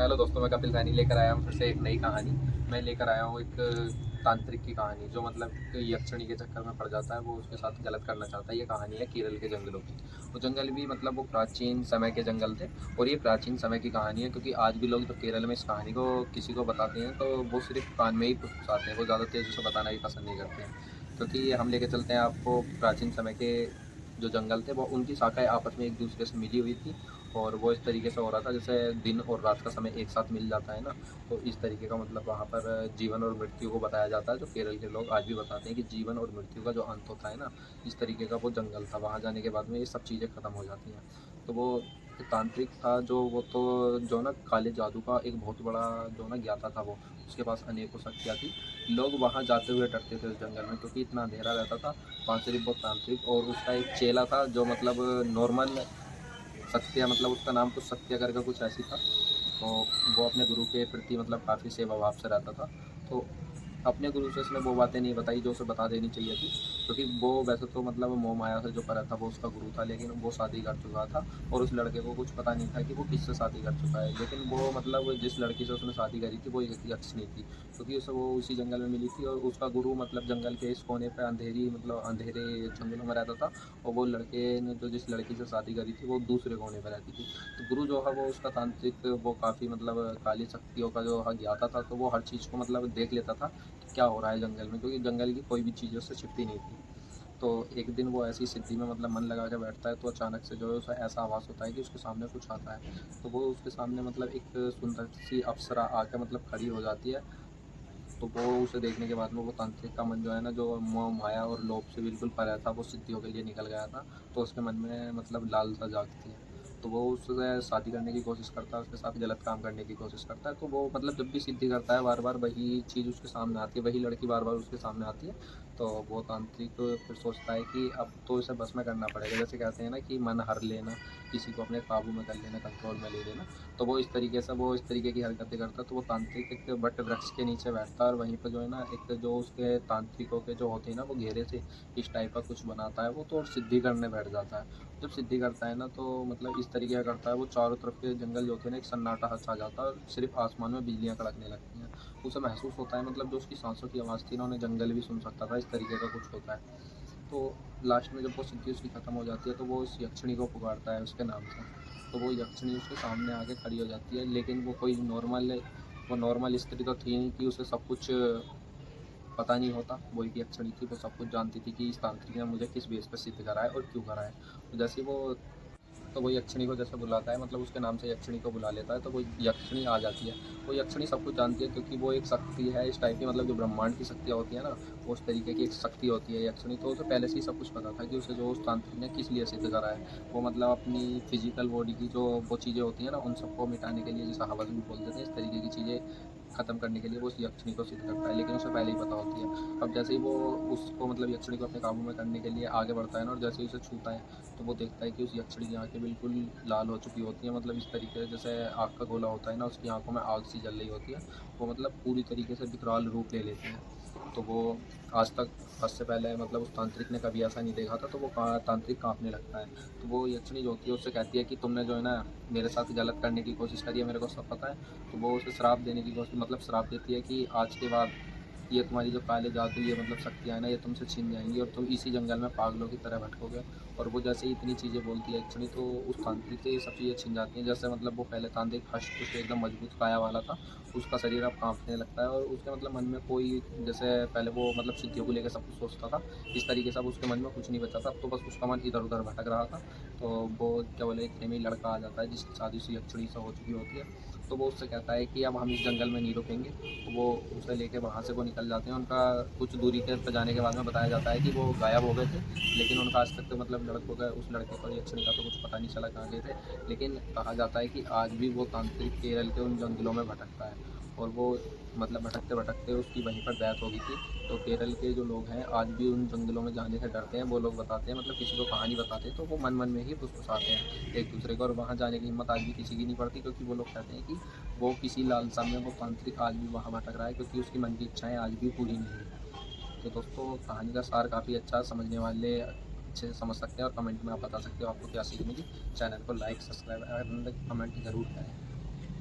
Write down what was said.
Hello दोस्तों, मैं कपिल सैनी लेकर आया हूँ फिर से एक नई कहानी। मैं लेकर आया हूँ एक तांत्रिक की कहानी, जो मतलब यक्षिणी के चक्कर में पड़ जाता है, वो उसके साथ गलत करना चाहता है। ये कहानी है केरल के जंगलों की। वो जंगल भी मतलब वो प्राचीन समय के जंगल थे, और ये प्राचीन समय की कहानी है, क्योंकि आज भी लोग जब केरल में इस कहानी को किसी को बताते हैं तो वो सिर्फ कान में ही फुसफुसाते हैं। वो ज़्यादा तेज़ी से बताना भी पसंद नहीं करते हैं, क्योंकि हम लेके चलते हैं आपको प्राचीन समय के जो जंगल थे, वो उनकी शाखाएं आपस में एक दूसरे से मिली हुई थी। और वो इस तरीके से हो रहा था जैसे दिन और रात का समय एक साथ मिल जाता है ना, तो इस तरीके का मतलब वहाँ पर जीवन और मृत्यु को बताया जाता है। जो केरल के लोग आज भी बताते हैं कि जीवन और मृत्यु का जो अंत होता है ना, इस तरीके का वो जंगल था। वहाँ जाने के बाद में ये सब चीज़ें ख़त्म हो जाती हैं। तो वो तांत्रिक था जो, वो तो जो ना काले जादू का एक बहुत बड़ा जो ना ज्ञाता था वो, उसके पास अनेकों शक्तियाँ थी। लोग वहाँ जाते हुए डरते थे उस जंगल में, क्योंकि इतना अंधेरा रहता था। वहाँ सिर्फ वो तांत्रिक और उसका एक चेला था, जो मतलब नॉर्मल सत्य, मतलब उसका नाम कुछ सत्य करके कुछ ऐसी था। तो वो अपने गुरु के प्रति मतलब काफ़ी सेवा भाव से रहता था। तो अपने गुरु से उसने वो बातें नहीं बताई जो उसे बता देनी चाहिए थी, क्योंकि वो वैसे तो मतलब मोह माया से जो परा था वो उसका गुरु था, लेकिन वो शादी कर चुका था। और उस लड़के को कुछ पता नहीं था कि वो किससे शादी कर चुका है। लेकिन वो मतलब जिस लड़की से उसने शादी करी थी वो एक यक्षिणी थी, क्योंकि उसे वो उसी जंगल में मिली थी। और उसका गुरु मतलब जंगल के इस कोने पर अंधेरी मतलब अंधेरे जंगलों में रहता था, और वो लड़के ने जो जिस लड़की से शादी करी थी वो दूसरे कोने पर रहती थी। तो गुरु जो है वो उसका तांत्रिक, वो काफ़ी मतलब काली शक्तियों का जो है ज्ञाता था, तो वो हर चीज़ को मतलब देख लेता था कि क्या हो रहा है जंगल में, क्योंकि जंगल की कोई भी चीज़ उससे छिपती नहीं थी। तो एक दिन वो ऐसी सिद्धि में मतलब मन लगा के बैठता है, तो अचानक से जो है उसे ऐसा आभास होता है कि उसके सामने कुछ आता है। तो वो उसके सामने मतलब एक सुंदर सी अप्सरा आके मतलब खड़ी हो जाती है। तो वो उसे देखने के बाद में वो तांत्रिक का मन जो है ना, जो मोह माया और लोभ से बिल्कुल परे था, वो सिद्धियों के लिए निकल गया था। तो उसके मन में मतलब लालसा जागती है। तो वो उससे शादी करने की कोशिश करता है, उसके साथ गलत काम करने की कोशिश करता है। तो वो मतलब जब भी सिद्धि करता है बार बार वही चीज़ उसके सामने आती है, वही लड़की बार बार उसके सामने आती है। तो वो तांत्रिक फिर सोचता है कि अब तो इसे बस में करना पड़ेगा। जैसे कहते हैं ना कि मन हर लेना, किसी को अपने काबू में कर लेना, कंट्रोल में ले लेना। तो वो इस तरीके से वो इस तरीके की हरकतें करता है। तो वो तांत्रिक एक वट वृक्ष के नीचे बैठता है, और वहीं पर जो है ना एक जो उसके तांत्रिकों के जो होते हैं ना, वो घेरे से इस टाइप का कुछ बनाता है वो, तो और सिद्धि करने बैठ जाता है। जब सिद्धि करता है ना, तो मतलब इस तरीके का करता है वो, चारों तरफ के जंगल जो होते हैं ना, एक सन्नाटा सा छा जाता है, और सिर्फ आसमान में बिजलियाँ कड़कने लगती हैं। उसे महसूस होता है मतलब जो उसकी सांसों की आवाज़ थी ना, उन्हें जंगल भी सुन सकता था, इस तरीके का कुछ होता है। तो लास्ट में जब वो सिद्धि उसकी ख़त्म हो जाती है, तो वो उस यक्षिणी को पुकारता है उसके नाम से। तो वो यक्षिणी उसके सामने आके खड़ी हो जाती है, लेकिन वो कोई नॉर्मल, वो नॉर्मल स्त्री तो थी नहीं कि उसे सब कुछ पता नहीं होता। वो एक यक्षिणी थी, वो सब कुछ जानती थी कि इस तांत्रिक ने मुझे किस बेस पे सिद्ध करा है और क्यों करा है। तो जैसे वो, तो वो यक्षिणी को जैसे बुलाता है, मतलब उसके नाम से यक्षिणी को बुला लेता है, तो वो यक्षिणी आ जाती है। वो यक्षिणी सब कुछ जानती है, क्योंकि वो एक शक्ति है इस टाइप की, मतलब जो ब्रह्मांड की शक्तियाँ होती है ना, वो उस तरीके की एक शक्ति होती है यक्षिणी। तो उसे पहले से ही सब कुछ पता था कि उसे जो उस तांत्रिक ने किस लिए सिद्ध करा है। वो मतलब अपनी फिजिकल बॉडी की जो वो चीज़ें होती हैं ना, उन सबको मिटाने के लिए, जैसे हवस भी बोल देते हैं, इस तरीके की चीज़ें ख़त्म करने के लिए वो उस यक्षिणी को सिद्ध करता है, लेकिन उसे पहले ही पता होती है। अब जैसे ही वो उसको मतलब यक्षिणी को अपने काबू में करने के लिए आगे बढ़ता है ना, और जैसे ही उसे छूता है, तो वो देखता है कि उस यक्षिणी की आँखें बिल्कुल लाल हो चुकी होती हैं, मतलब इस तरीके से जैसे आग का गोला होता है ना, उसकी आँखों में आग सी जल रही होती है। वो मतलब पूरी तरीके से विकराल रूप ले लेती है। तो वो आज तक, आज से पहले मतलब उस तांत्रिक ने कभी ऐसा नहीं देखा था, तो वो तांत्रिक काँपने लगता है। तो वो यक्षिणी जो होती है उससे कहती है कि तुमने जो है ना मेरे साथ गलत करने की कोशिश करी है, मेरे को सब पता है। तो वो उसे श्राप देने की कोशिश, मतलब श्राप देती है कि आज के बाद ये तुम्हारी जो काले जादू, ये मतलब शक्तियाँ हैं ना, ये तुमसे छिन जाएँगी, और तुम इसी जंगल में पागलों की तरह भटकोगे। और वो जैसे ही इतनी चीज़ें बोलती है यक्षिणी, तो उस तांत्रिक से ये सब चीज़ें छिन जाती हैं। जैसे मतलब वो पहले तांत्रिक हष्ट-पुष्ट एकदम मजबूत काया वाला था, उसका शरीर अब काँपने लगता है, और उसके मतलब मन में कोई, जैसे पहले वो मतलब सिद्धियों को लेके सब कुछ सोचता था, इस तरीके से अब उसके मन में कुछ नहीं बचा था। अब तो बस उसका मन इधर-उधर भटक रहा था। तो वो क्या बोले, एक प्रेमी लड़का आ जाता है जिसकी शादी उसी यक्षिणी से हो चुकी होती है। तो वो उससे कहता है कि अब हम इस जंगल में नहीं रुकेंगे। तो वो उसे लेके वहाँ से वो निकल जाते हैं। उनका कुछ दूरी के पे जाने के बाद में बताया जाता है कि वो गायब हो गए थे, लेकिन उनका आज तक तो मतलब लड़कों का, उस लड़के को और यक्षिणी का तो कुछ पता नहीं चला कहाँ गए थे। लेकिन कहा जाता है कि आज भी वो तांत्रिक केरल के उन जंगलों में भटकता है, और वो मतलब भटकते-भटकते उसकी वहीं पर डेथ हो गई थी। तो केरल के जो लोग हैं आज भी उन जंगलों में जाने से डरते हैं। वो लोग बताते हैं, मतलब किसी को कहानी बताते हैं तो वो मन-मन में ही फुसफुसाते हैं एक-दूसरे को, और वहाँ जाने की हिम्मत आज भी किसी की नहीं पड़ती, क्योंकि वो लोग कहते हैं कि वो किसी लालसा में वो तांत्रिक आज भी वहाँ भटक रहा है, क्योंकि उसकी मन की इच्छाएँ आज भी पूरी नहीं हुई। तो दोस्तों, कहानी का सार काफ़ी अच्छा है, समझने वाले अच्छे से समझ सकते हैं, और कमेंट में आप बता सकते हो आपको क्या सीख मिली। चैनल को लाइक, सब्सक्राइब एंड कमेंट ज़रूर करें।